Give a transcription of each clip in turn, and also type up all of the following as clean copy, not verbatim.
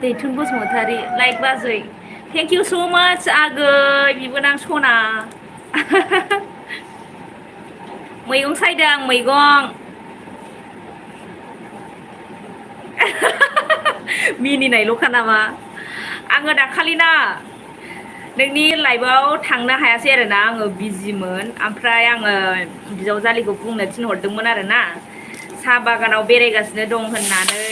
दैथुन Basumatary like बाजै thank you स' माच आगै बिबोनां सना मैगं सायदों आं मैगं मिनिनायल'खा नामा आङो दाखालिना नोंनि लाइफआव थांनो हायासै आरोना आङो बिजिमोन ओमफ्राय आङो बिजावजालिखौ बुंनो थिनहरदोंमोन आरोना साहा बागानाव बेरायगासिनो दं होननानै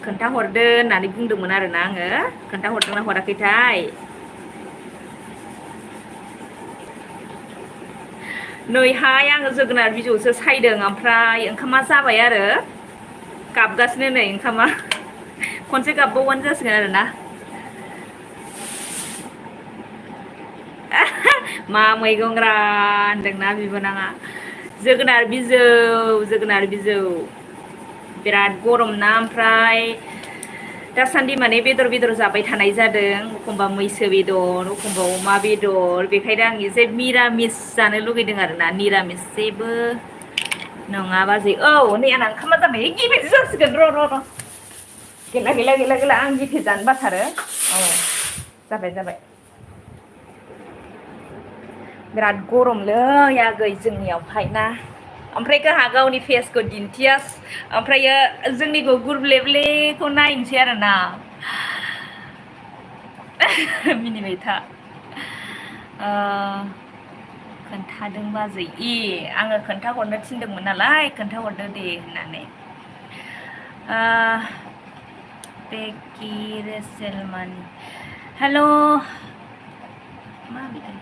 खोन्थाहरदो होननानै बुंदोंमोन आरोना आङो खोन्थाहरदोंना हराखैथाय नैहाय आङो जोगोनार बिजौसो सायदों ओमफ्राय ओंखामा जाबाय आरो गाबगासिनो नै ओंखामा खनसे गाबबावबानो जासिगोन आरोना मा मैगंरा होनदोंना बिबोनाङा जोगोनार बिजौ बिराद गरम ना ओमफ्राय दासान्दि माने बेदर जाबाय थानाय जादों एखमबा मैसो बेदर एखमबा अमा बेदर बेखायनो आं एसे मिरामिस जानो लुगैदों आरोना निरामिस जेबो नङा बाजै औ नै आंना ओंखामा जाबाय गेफेसो जासिगोन र' गैला आं गेफे जानो बाथारो औ जाबाय बिराद गरमलै आगै जोंनियावहाय ना ओमफ्राय गावहा गावनि फेसखौ दिन्थिया ओमफ्रायो जोंनिखौ गुरब्लेब्लेखौ नायनोसै आरोना मिनिबाय था खोन्थादों बाजै आङो खोन्थाहरनो थिनदोंमोन नालाय खोन्थाहरदो दे होननानै बेकि रेसेलमानि हेल' मा बिदि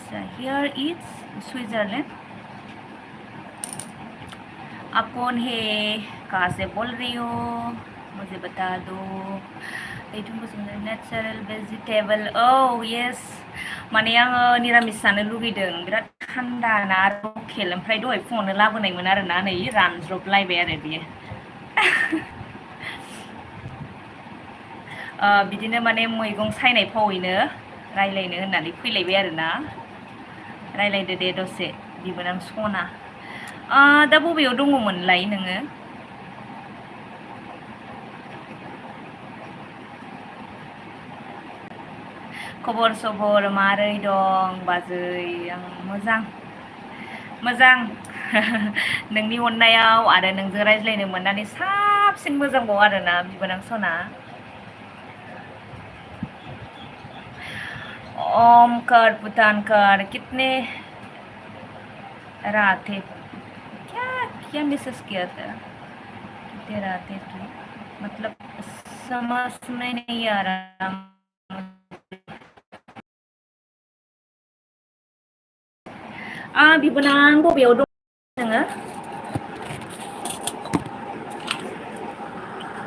अच्छा हियर इज स्विट्जरलैंड आप कौन है कहाँ से बोल रही हो मुझे बता दो नेचारेल भेजिटेबल औ येस माने आङो निरामिस जानो लुगैदों बिराद थान्दा ना लकेल ओमफ्राय दहाय फुङावनो लाबोनायमोन आरोना नै रानज्रबलायबाय आरो बियो बिदिनो माने मैगं सायनाय फावैनो रायलायनो होननानै फैलायबाय आरोना रायलायदो दे दसे बिबोनां सना दा बबेयाव दङमोनलाय नोङो खबर सबर मारै दं बाजै आं मोजां नोंनि अननायाव आरो नोंजों रायज्लायनो मोननानै साबसिन मोजांबाव आरोना बिबोनां सना ओम कर भूटान कर कितने रात थे क्या क्या मैसेज किया था कितने रात थे मतलब समझ में नहीं आ रहा बिबोनां बबेयाव दं नोङो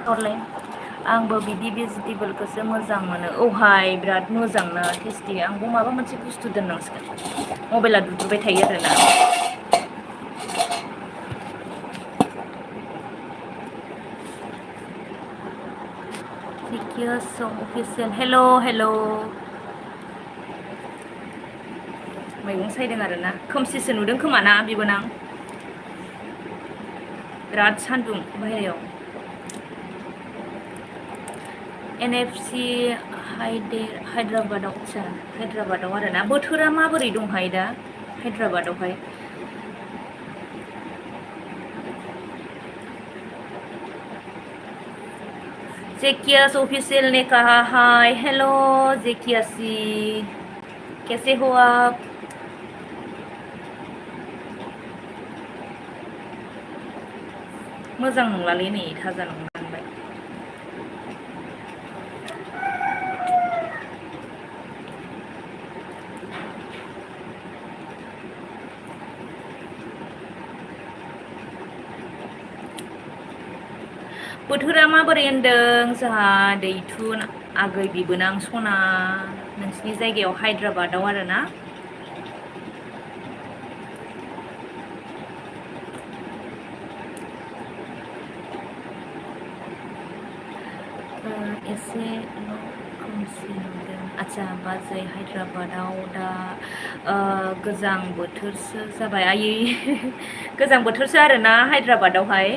हरलाय आंबो बिदि भेजिटेबोलखौसो मोजां मोनो औहाय बिराद मोजां ना टेस्टि आंबो माबा मोनसे बुस्थु दोननांसिगोन मबाइला दुद्रुबाय थायो आरोना अफिसियेल हेल' मैगं सायदों आरोना खोमसिसो नुदों खोमा ना बिबोनां बिराद सान्दुं बाहेरायाव NFC हायद्राबादाव आरोना बोथोरा माबोरै दंहाय दा हायद्राबादावहाय जेकियास ऑफिशियल ने कहा हाय हेलो जेकियासी कैसे हो आप मोजां नंलालै नै थाजा नंलांबाय बोथोरा माबोरै होनदों जोंहा दैथुन आगै बिबोनां सना नोंसिनि जायगायाव हायद्राबादाव आरोना एसे खोमसि नुदों आच्छा बाजै हायद्राबादाव दा गोजां बोथोरसो जाबाय आयै गोजां बोथोरसो आरोना हायद्राबादावहाय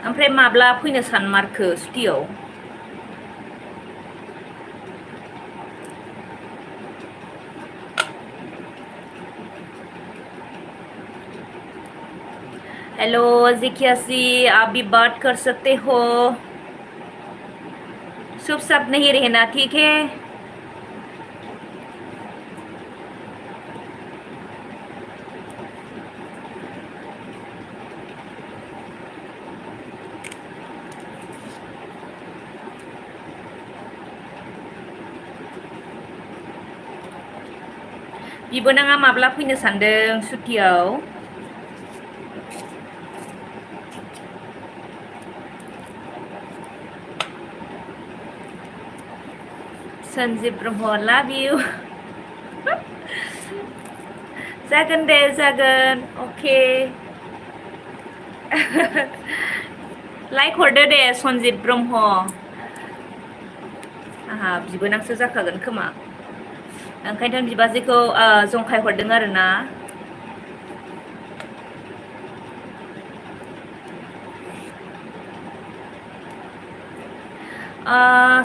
ओमफ्राय माब्ला फैनो सानमारखो सुटियाव? हेलो जिकियासी, आप भी बात कर सकते हो, चुप चाप नहीं रहना, ठीक है? बिबोनाङा माब्ला फैनो सानदों सुटियाव? सन्जिब ब्रह्म, लाभ इउ। जागोन दे, जागोन, अके। लाइक हरदो दे सन्जिब ब्रह्म। आंहा बिबोनांसो जाखागोन खोमा, ओंखायनोथ' बिबाजैखौ जंखाय हरदों आरोना।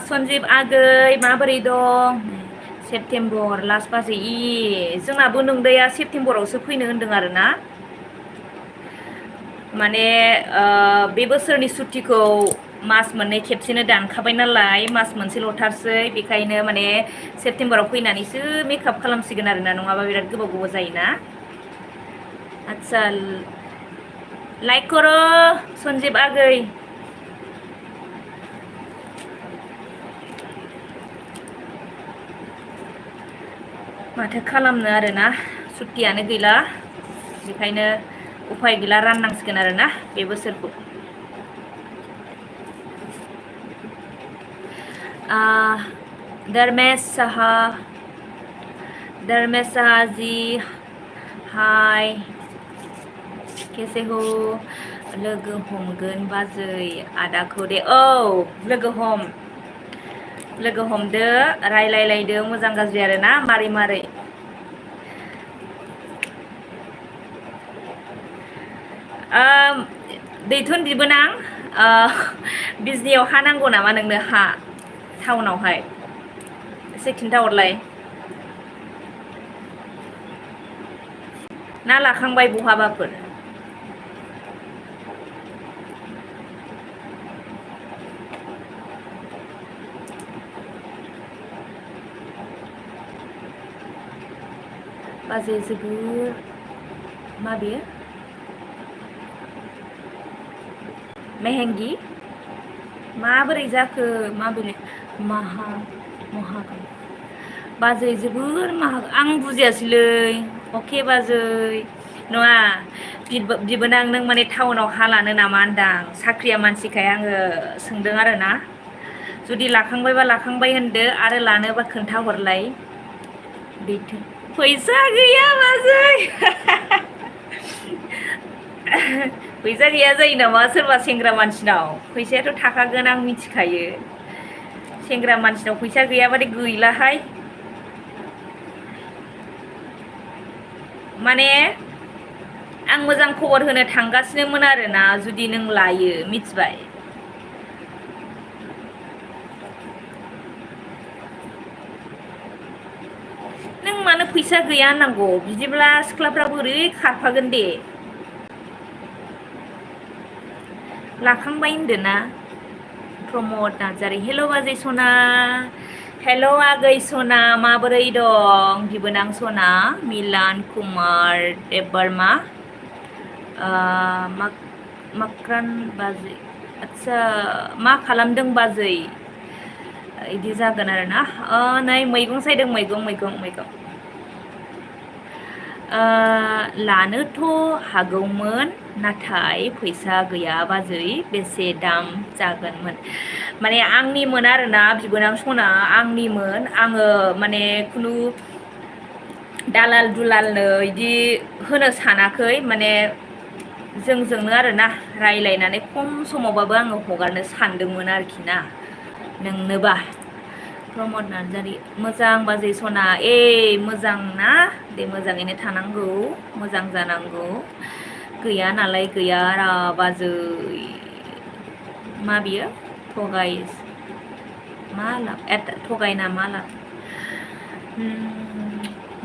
सन्जिब आगै माबोरै दं? सेप्तेम्बर लास्ट बाजै जोंनाबो नोंदैया सेप्तेम्बरावसो फैनो होन्दों आरोना। माने बे बोसोरनि सुटिखौ मास मोननै खेबसेनो दानखाबाय नालाय, मास मोनसेल'थारसै, बेखायनो माने सेप्तेम्बराव फैनानैसो मेकआप खालामसिगोन आरोना, नङाबा बिराद गोबाव गोबाव जायोना। आदसा लाइक कर' सन्जिब आगै। माथो खालामनो आरोना, सुटियानो गैला, बेखायनो उफाय गैला, राननांसिगोन आरोना बे बोसोरखौ। धर्मेश साहा जी, हाय, कैसे हो? लोगो हमगोन बाजै आदाखौ दे। औ लोगो हमदो, रायलायलायदो मोजां गाज्रि आरोना, मारै मारै। दैथुन बिबोनां, बिजनियाव हा नांगौ नामा नोंनो, हा टाउनावहाय? एसे खिन्थाहरलाय। ना लाखांबाय बहाबाफोर? बाजै जोबोर माबे मेहेंगि माबोरै जाखो, माबोरै महागै बाजै जोबोर आं बुजियासैलै। अके बाजै नङा, बिबोनां नों माने टाउनाव हा लानो नामा होनदां? साख्रिया मानसिखाय आङो सोंदों आरोना। जुदि लाखांबायबा लाखांबाय होनदो, आरो लानोबा खोन्थाहरलाय। फैसा गैया बाजै। फैसा गैया जायो नामा सोरबा सेंग्रा मानसिनाव? फैसायाथ' थाखागोन, आं मिथिखायो। सेंग्रा मानसिनाव फैसा गैयाबाथाय गैलाहाय। माने आं मोजां खबर होनो थांगासिनोमोन आरोना, जुदि नों लायो, मिथिबाय? नों मानो फैसा गैया होननांगौ? बिदिब्ला सिख्लाफ्रा बोरै खारफागोन दे। लाखांबाय होनदो ना? प्रमद नार्जारि, हेल' बाजै सना, हेल' आगै सना, माबोरै दं? बिबोनां सना, मिलान कुमार देबबार्मा, माक्रान बाजै, आदसा मा खालामदों बाजै? इदि जागोन आरोना। नै मैगं सायदों, मैगं। लानोथ' हागौमोन, नाथाय फैसा गैया बाजै। बेसे दाम जागोनमोन? माने आंनिमोन आरोना बिबोनां सना, आंनिमोन। आङो माने खुनु दालाल दुलालनो इदि होनो सानाखै, माने जोंजोंनो आरोना रायलायनानै खम समावबाबो आङो हगारनो सानदोंमोन आरोखि ना, नोंनोबा। प्रमद नार्जारि, मोजां बाजै सना, मोजां ना दे, मोजाङैनो थानांगौ, मोजां जानांगौ। गैया नालाय गैया बाजै, मा बियो थगाय मा लाब थगायना मा लाब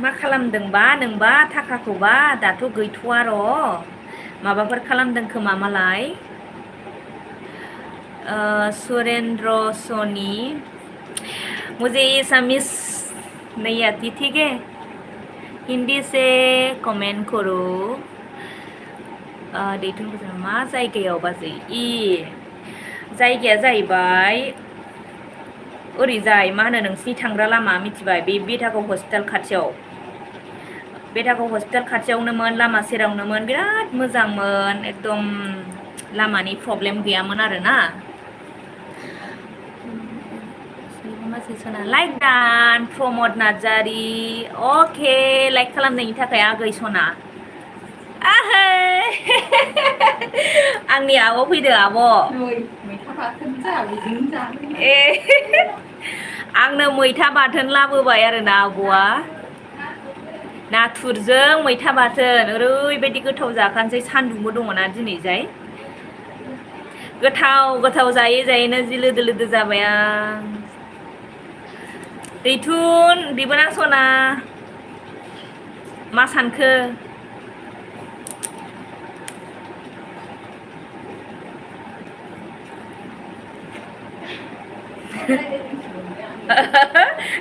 मा खालामदोंबा नोंबा थाखाखौबा दाथ' गैथ'वा र' माबाफोर खालामदों खोमा मालाय सुरेंद्र सोनी मुझे एसामिस नहीं आती ठीक है हिंदी से कमेंट करो दैथुन मा जायगायाव बाजै जायगाया जाहैबाय ओरैजाय मा होनो नोंसिनि थांग्रा लामा मिथिबाय बे बेटागाव हस्पिटाल खाथियाव बेटागाव हस्पिटाल खाथियावनोमोन लामा सेरावनोमोन बिराद मोजांमोन एकदम लामानि प्रब्लेम गैयामोन आरोना लाइक दान प्रमद नार्जारि अके लाइक खालामनायनि थाखाय आगै सना आंनि आब' फैदो आब' ए आंनो मैथा बाथोन लाबोबाय आरोना आब'आ नाथुरजों मैथा बाथोन ओरैबायदि गोथाव जाखानोसै सान्दुंबो दङना दिनैजाय गोथाव जायै जायैनो जि लोदो लोदो जाबाय आं दैथुन बिबोनां सना मा सानखो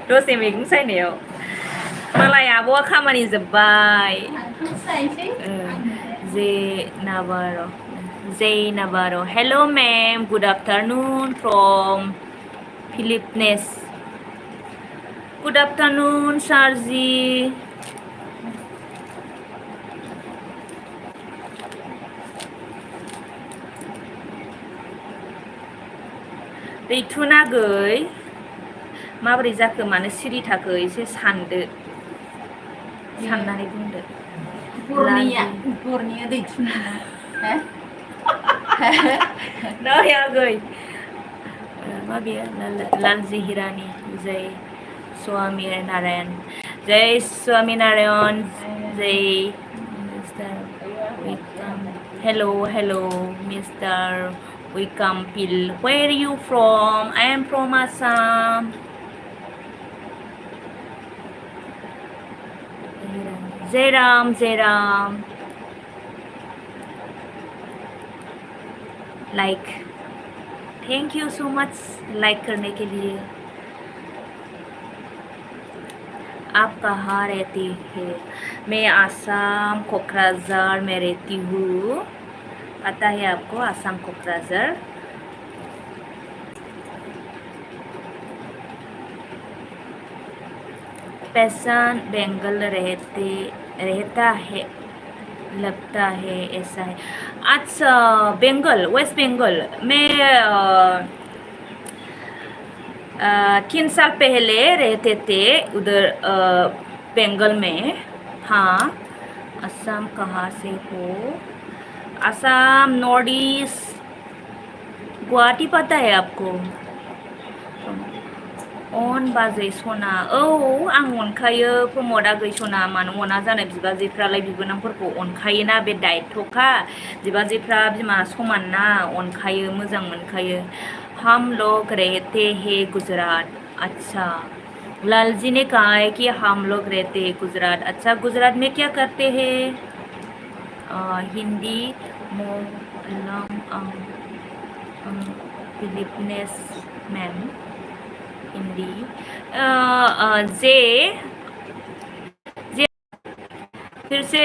दसे मैगं सायनायाव मालाय आब'आ खामानि जोब्बाय जे नाबारो hello ma'am good afternoon from Philippines good afternoon sir ji दैथुना गै माबोरै जाखो मानो सिरि थाखो एसे सानदो साननानै बुंदो बरनिया दैथुना नै आगै मा बेयो लालजी हिरानि जय स्वामी नारायण जय mister welcome hello mister welcome पिल where you from I am from Assam जय Ram like thank you so much like करने के लिए आप कहाँ रहते हैं मैं आसाम कोकराझार में रहती हूँ पता है आपको आसाम कोकराझार पैसन बेंगल रहता है लगता है ऐसा है अच्छा बंगाल वेस्ट बंगाल में 3 साल पहले रहते थे उधर बंगाल में हाँ असम कहाँ से हो असम नॉर्थ ईस्ट गुवाहाटी पता है आपको अन बाजै सना औ आं अनखायो प्रमद आगै सना मानो अना जानो बिबाजैफ्रालाय बिबोनांफोरखौ अनखायोना बे दायथ'खा बिबाजैफ्रा बिमा समान ना अनखायो मोजां मोनखायो हम लोग रहते हैं गुजरात अच्छा लालजी ने कहा है कि हम लोग रहते हैं गुजरात अच्छा गुजरात में क्या करते हैं हिंदी फिलिपनेस मैम हिंदी जे फिर से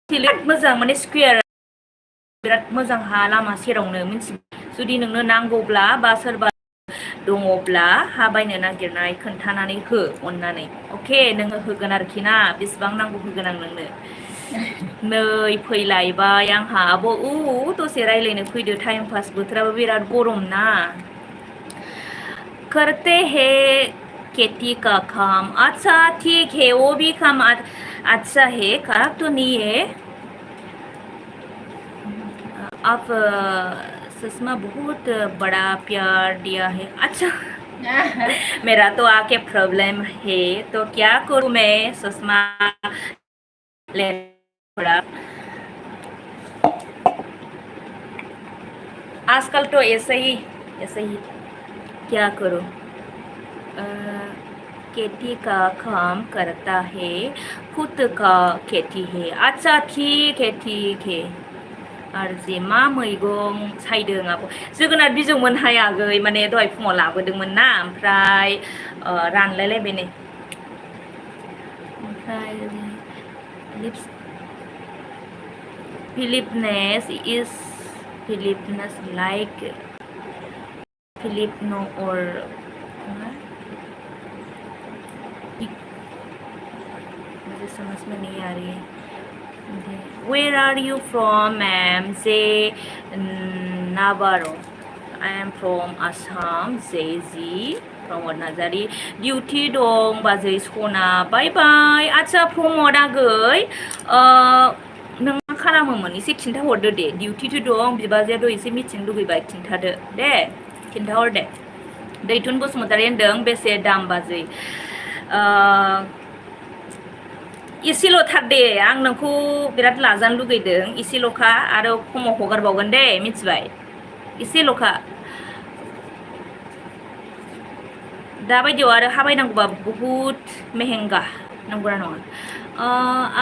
बिराद मोजां माने स्कुवेर बिराद मोजां हा लामा सेरावनो मिन्थिबाय जुदि नोंनो नांगौब्ला बा सोरबा दङब्ला हा बायनो नागिरनाय खोन्थानानै हो अननानै अके नोङो होगोन आरोखि ना बेसेबां नांगौ होगोन आं नोंनो नै फैलायबाय आंहा आब' दसे रायज्लायनो फैदो टाइम पास बोथोराबो बिराद गरम ना करते हैं खेती का काम अच्छा ठीक है वो भी काम अच्छा है खराब तो नहीं है आप सुषमा बहुत बड़ा प्यार दिया है अच्छा मेरा तो आके प्रॉब्लम है तो क्या करूँ मैं सुषमा ले आजकल तो ऐसे ही क्या करो खेती का काम करता है खुद का खेती है अच्छा ठीक है आरो जे मा मैगं सायदों आब' जोगोनार बिजौमोन हायागै माने दहाय फुङाव लाबोदोंमोन ना ओमफ्राय रानलायलायबाय नै ओमफ्राय lips Philippines like Filipino or मुझे समझ में नहीं आ रही है Where are you from, ma'am? Say Navarro. I am from Assam. Jay from Nazari. Duty dong bazai sona. Bye bye. आच्छा प्रमद आगै नों मा खालामोमोन एसे खिन्थाहरदो दे डिउटिथ' दं बिबाजैयाथ' एसे मिथिनो लुगैबाय खिन्थादो दे खिन्थाहर दे दैथुन बसुमतारी होनदों बेसे दाम बाजै एसेल'थार दे आं नोंखौ बिराद लाजानो लुगैदों एसेल'खा आरो खमाव हगारबावगोन दे मिथिबाय एसेल'खा दाबायदियाव आरो हाबायनांगौबा बहुत मेहेंगा नंगौना नङा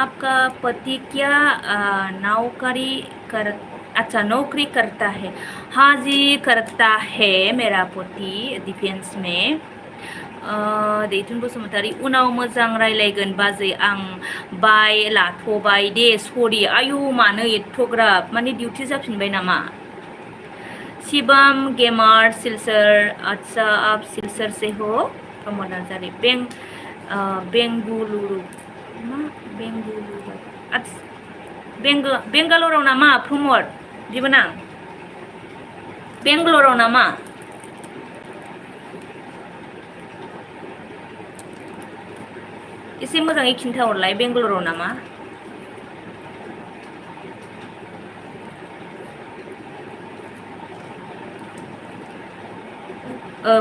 आपका पति क्या नौकरी कर अच्छा नौकरी करता है हाँ जी करता है मेरा पति डिफेंस में दैथुन बसुमतारी उनाव मोजां रायलायगोन बाजै आं बाय लाथ'बाय दे सरि आयु मानो एथ'ग्राब माने डिउटि जाफिनबाय नामा शिवम गेमार सिलचर अच्छा आप सिलचर से हो प्रमोद नार्जारी बेंगलुरु मा बेंगलुरु अच्छा बेंगालराव नामा प्रमोद बिबोनां बेंगलराव नामा एसे मोजाङै खिन्थाहरलाय बेंगलराव नामा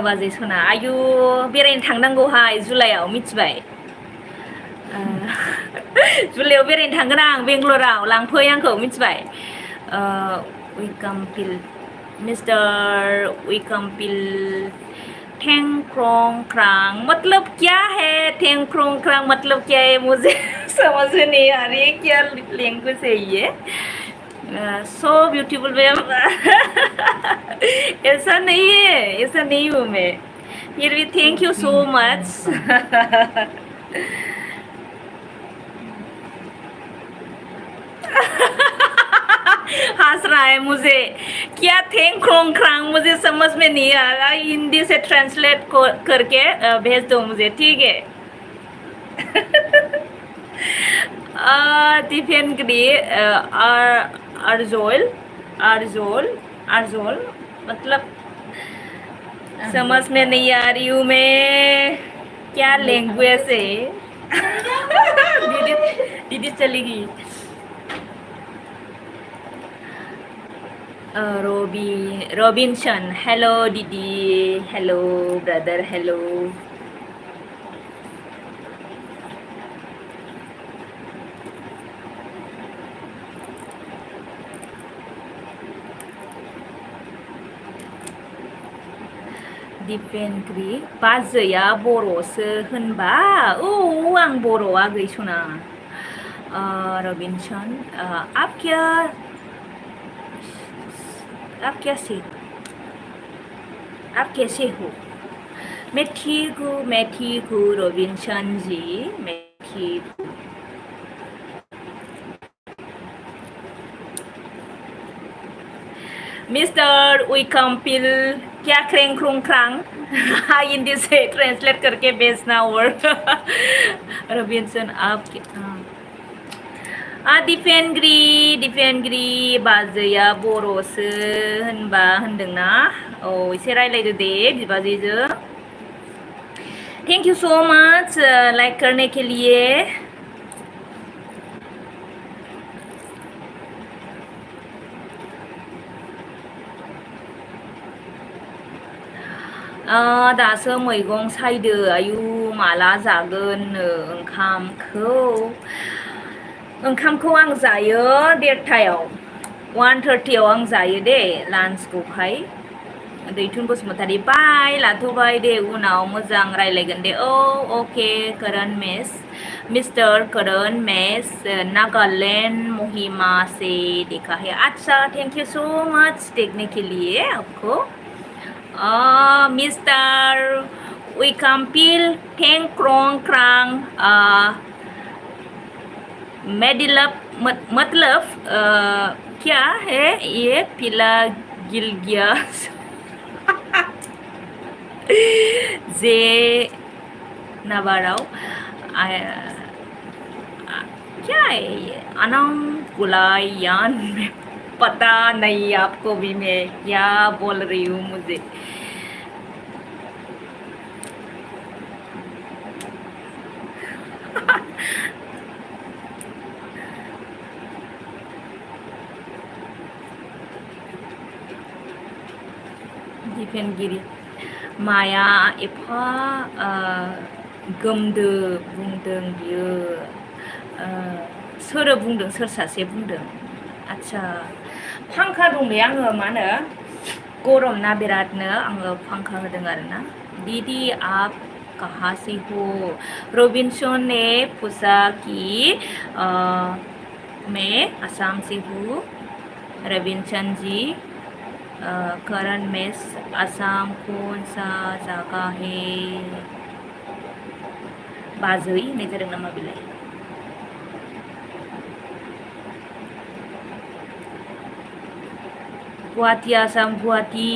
बाजै सना आयु बेरायनो थांनांगौहाय जुलाइआव मिथिबाय जुलाइआव बेरायनो थांगोन आं बेंगलराव लांफै आंखौ मिथिबाय उइकामपिल मिस्टार उइकामपिल ठें ख्रं ख्रांग मतलब क्या है ठें ख्रंग ख्रांग मतलब क्या है मुझे समझ में नहीं आ रही है क्या लैंग्वेज है ये सो ब्यूटीफुल मैम ऐसा नहीं हूँ मैं फिर भी थैंक यू सो मच हंस रहा है मुझे क्या थैंक खोंग ख्रांग मुझे समझ में नहीं आ रहा हिंदी से ट्रांसलेट करके भेज दो मुझे ठीक है दिफेनगिरी अर्जोल अर्जोल अर्जोल मतलब समझ में नहीं आ रही हूँ मैं क्या लैंग्वेज है दीदी दीदी चली गई Robinson hello didi hello brother hello दिपेनग्रि बाजैया बर'सो होनबा औ आं बर'आ गैसना रबिनसन आप कैसे हो मैं ठीक हूँ रबिनसन जी मैं ठीक हूँ मिस्टर उइकम्पिल क्या क्रेंग क्रोंग क्रांग हिंदी से ट्रांसलेट करके भेजना वर्ड रबिनसन आप दिफेनगिरि बाजैया बर'सो होनबा होनदोंना औ एसे रायलायदो दे बिबाजैजों thank you so much like करने के लिए दासो मैगं सायदो आयु माला जागोन ओंखामखौ आं जायो 1:30 1:30 आव आं जायो दे लान्चखौहाय दैथुन बसुमतारी बाय लाथ'बाय दे उनाव मोजां रायलायगोन दे अके करण मेस मिस्टर करण मेस नागालैंड महिमा से देखा है अच्छा थैंक यू सो मच देखने के लिए आपको मिस्टर विकामपिल थैंक क्रोंग क्रांग मेडिलब मतलब क्या है ये पिला गिल गया जे नबाराव क्या है ये अनम गुलायान में पता नहीं आपको भी मैं क्या बोल रही हूँ मुझे दिफेनगिरि माया एफा गोमदो बुंदों बियो सोरो बुंदों सोर सासे बुंदों आच्छा फांखा दंलै आङो मा होनो गरम ना बिरादनो आङो फांखा होदों आरोना दीदी आप कहाँ से हो रबिनसन ने पूछा कि मैं असम से हूँ रविंसन जी करण मेस आसाम कौन सा जगह है बाजै होननाय जादों नामा बेलाय गुवाहाटी आसाम गुवाहाटी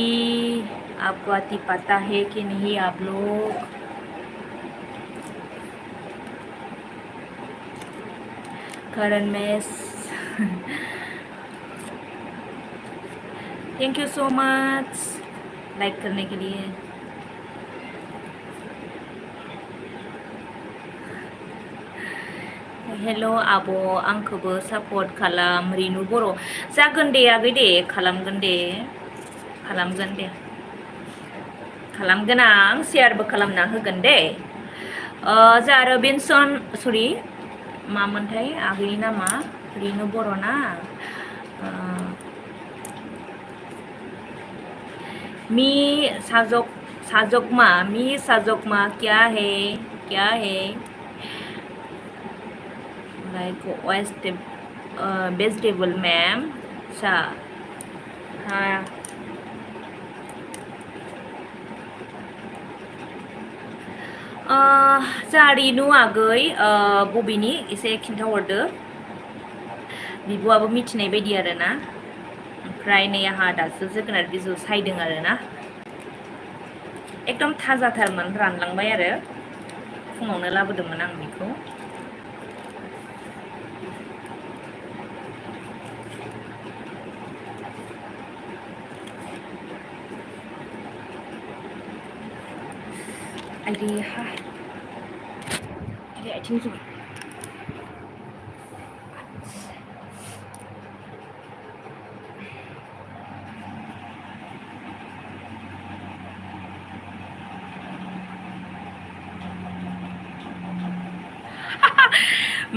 आप गुवाहाटी पता है कि नहीं आप लोग करण मेस thank you so much like करने के लिए हेलो आब' आंखौबो सापर्ट खालाम रिनु बर' जागोन दे आगै दे खालामगोन दे खालामगोन आं शेयारबो खालामना होगोन दे जा रबिनसन सरि मामोनथाय आगैनि नामा रिनु बर' ना मी साजोकमा क्या है like vegetable मैम अच्छा हाँ जा रिनु आगै बबेनि एसे खिन्थाहरदो बिब'आबो मिथिनाय बायदि आरोना ओमफ्राय नै आंहा दासो जोगोनार बिजौ सायदों आरोना एकदम थाजाथारमोन रानलांबाय आरो फुङावनो लाबोदोंमोन आं बेखौ आइदै हा आइथिं जुग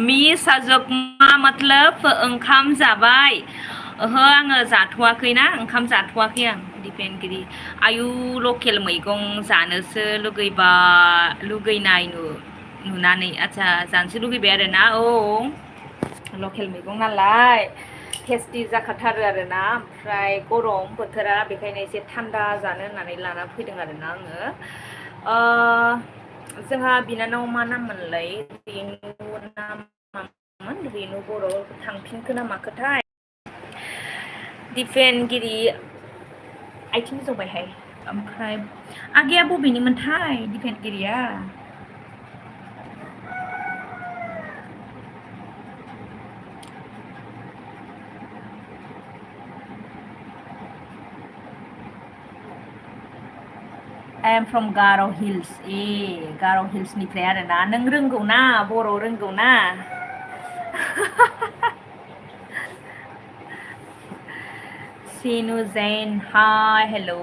मी साजोकमा मतलब ओंखाम जाबाय ओहो आङो जाथ'वाखैना ओंखाम जाथ'वाखै आं दिपेनगिरि आयु लकेल मैगं जानोसो लुगैनाय नुनानै आच्छा जानोसो लुगैबाय आरोना औ लकेल मैगं नालाय टेस्टि जाखाथारो आरोना ओमफ्राय गरम बोथोरा बेखायनो एसे थान्दा जानो होननानै लाना फैदों आरोना आङो जोंहा बिनानाव मा नाममोनलाय रिनु नामामोन रिनु बर' थांफिनखो ना माखोथाय दिफेनगिरि आइथिं जबायहाय ओमफ्राय आगैया बबेनिमोनथाय दिफेनगिरिया I am from Garo Hills Garo Hillsनिफ्राय आरोना नों रोंगौ ना बर' रोंगौ ना Sinu Zain hi hello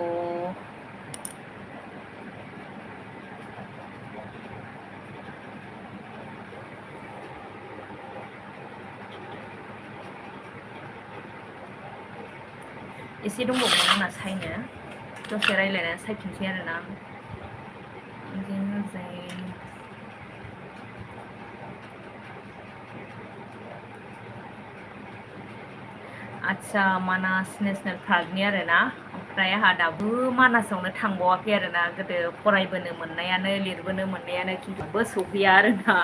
एसे दंबावोमोन आंना सायनो दसे रायज्लायनानै सायफिनसै आरोना आच्छा मानास नेसनेल पार्कनि आरोना ओमफ्राय आंहा दाबो मानासावनो थांबावाखै आरोना गोदो फरायबोनो मोननायानो लिरबोनो मोननायानो खिन्थु सौफैया आरोना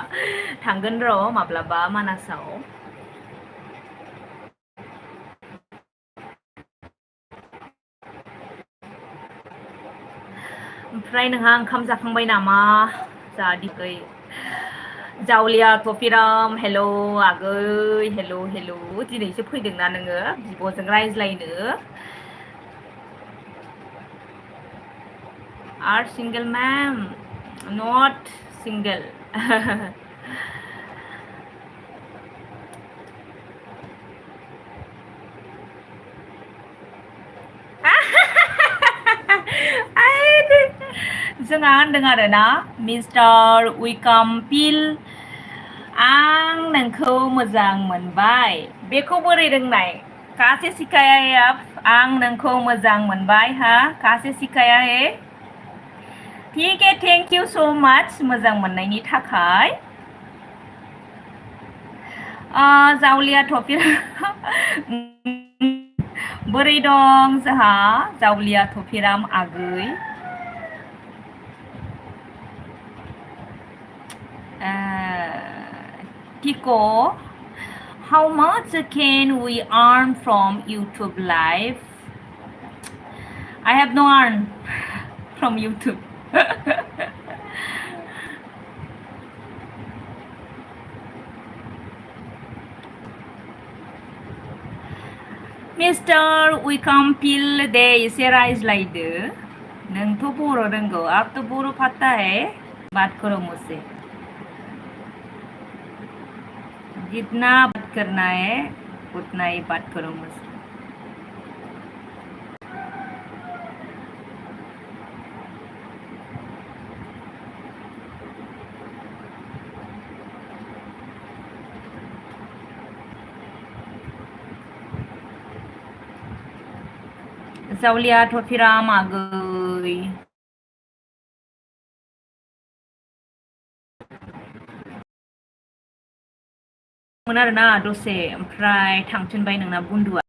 थांगोन र' माब्लाबा मानासाव ओमफ्राय नोंहा ओंखाम जाखांबाय नामा जादिगै जावलिया टफिराम हेलौ आगै हेलौ हेलौ दिनैसो फैदोंना नोङो बिब'जों रायज्लायनो आर सिंगेल मैम नट सिंगेल जोंहा होनदों आरोना मिस्टार उइकाम पिल आं नोंखौ मोजां मोनबाय बेखौ बोरै रोंनाय कासे सिखाया है आप आं नोंखौ मोजां मोनबाय हा कासे सिखाया है ठीक है थेंक इउ सो माच मोजां मोननायनि थाखाय जावलिया टफिर बोरै दं जोंहा जावलिया टफिराम आगै Tico, how much can we earn from YouTube Live? I have no earn from YouTube. Mr. Wickham Pill दे इसे रायज्लायदो नोंथ' बर' रोंगौ आप तो बर' पता है बात करो मुझसे जितना बात करना है उतना ही बात करो मुझसे जावलिया टफिराम आगै मोन आरोना दसे ओमफ्राय थांफिनबाय नोंना बुन्दुआ